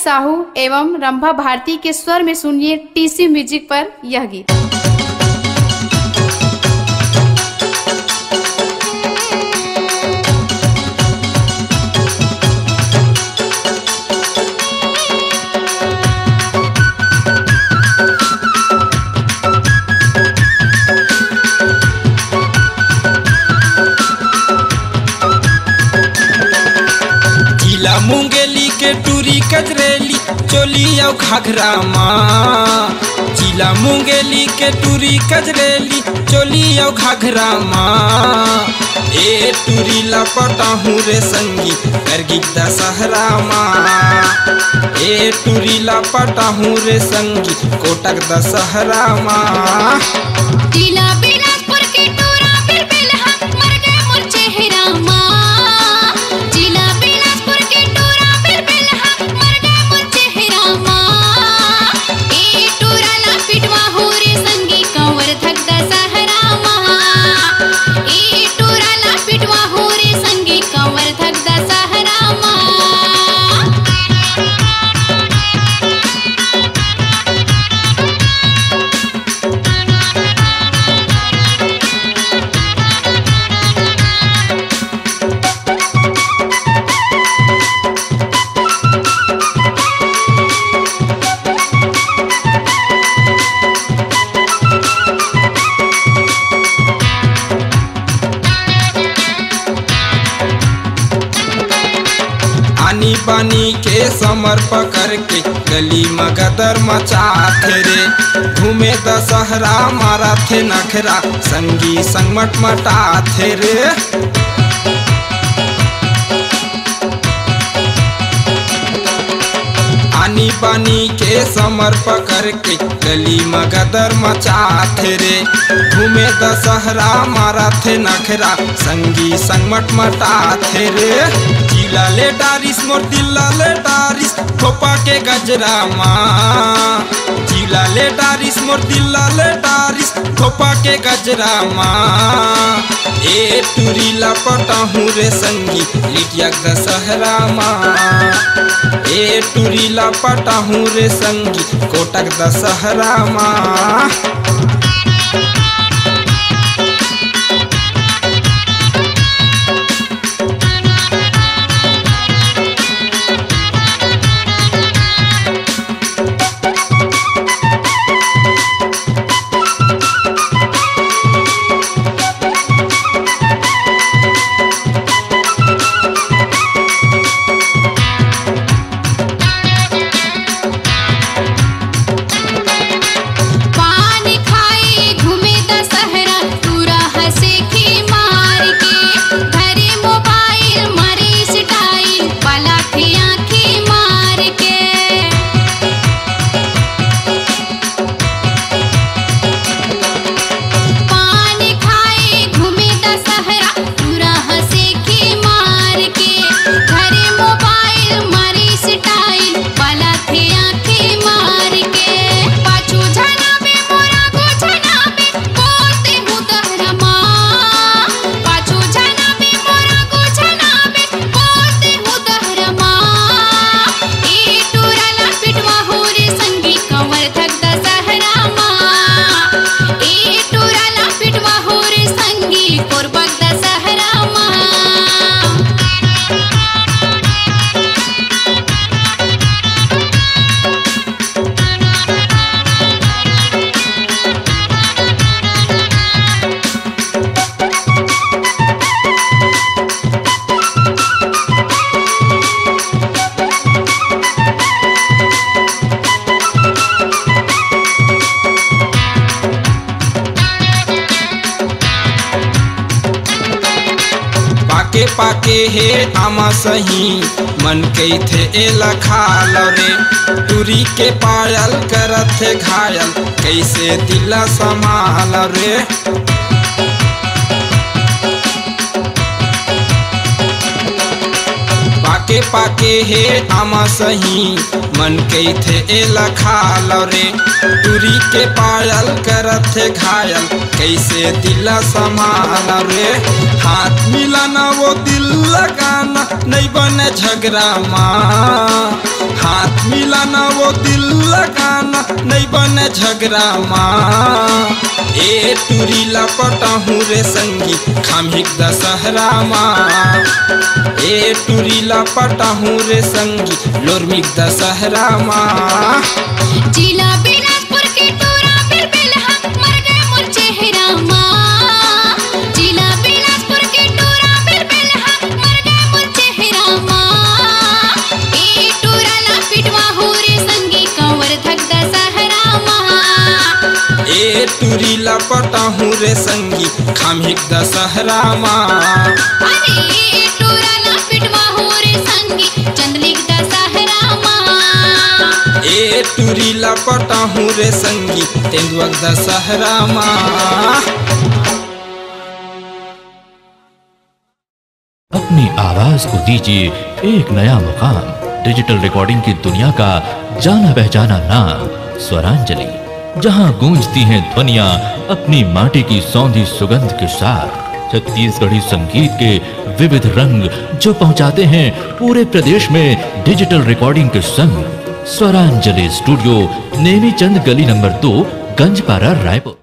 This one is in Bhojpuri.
साहू एवं रंभा भारती के स्वर में सुनिए टीसी म्यूजिक पर यह गीत। मुंगेली के टूरी कजरेली चोली और घाघरा माँ। जिला मुंगेली के टूरी कजरेली चोली और घाघरा माँ। ए टूरी लपटा हूँ रे संगी करगी दशहरा माँ। ए टूरी लपटा हूँ रे संगी कोटक दशहरा माँ। जिला बिलासपुर के टूरा फिर बिलहा मर गए मोर चेहरा माँ। पानी पानी के समर पकड़ के गली मगदर मचाथे रे। घूमे दशहरा मारा थे नखरा संगी संग मटमटाथे रे। पानी पानी के समर पकड़ के गली मगदर मचाथे रे। घूमे दशहरा मारा थे नखरा संगी संग मटमटाथे रे। जिला ले डारिस मोर दिल्ला ले डारिस खोपा के गजरा माँ। जिला ले डारिस मोर दिल्ला ले डारिस खोपा के गजरा माँ। ए टूरी लपटा हूँ रे संगी लिटिया दशहरा माँ। ए टूरी लपटा हूँ रे संगी कोटक दशहरा माँ। पाके हे आमा सही मन कई थे एला खाल रे। टूरी के पायल करत थे घायल कैसे दिला संभाल रे। के पाके हे आमा सही मन के थे एला खाल रे टूरी के पायल करत थे घायल कैसे दिला संभाल रे हाथ मिलाना वो दिल लगाना नहीं बने झगड़ा माँ हाथ मिलाना वो दिल लगाना नहीं बने झगड़ा माँ ए टूरी लपटा हूँ रे संगी खामिक दशहरा माँ ए टूरी लपटा हूँ रे संगी लोरमिक दशहरा माँ जिला बिलासपुर के टूरा फिर बिलहा मर गए मोर चेहरा माँ जिला बिलासपुर के टूरा फिर बिलहा मर गए मोर चेहरा माँ ए टूरा ला पिटवा हो रे संगी कंवर धक दशहरा माँ ए टूरी लपटा हूँ रे संगी खामिक दशहरा माँ अरे टूरा ला पिटवा हो रे संगी चंदलिक दशहरा माँ ए टूरी लपटा हूँ रे संगी तेंदुआ दशहरा माँ अपनी आवाज को दीजिए एक नया मुकाम डिजिटल रिकॉर्डिंग की दुनिया का जाना पहचाना नाम स्वरांजलि जहां गूंजती हैं ध्वनियां अपनी माटी की सौंधी सुगंध के साथ छत्तीसगढ़ी संगीत के विविध रंग जो पहुंचाते हैं पूरे प्रदेश में डिजिटल रिकॉर्डिंग के संग स्वरांजलि स्टूडियो नेमीचंद गली नंबर 2 गंजपारा रायपुर।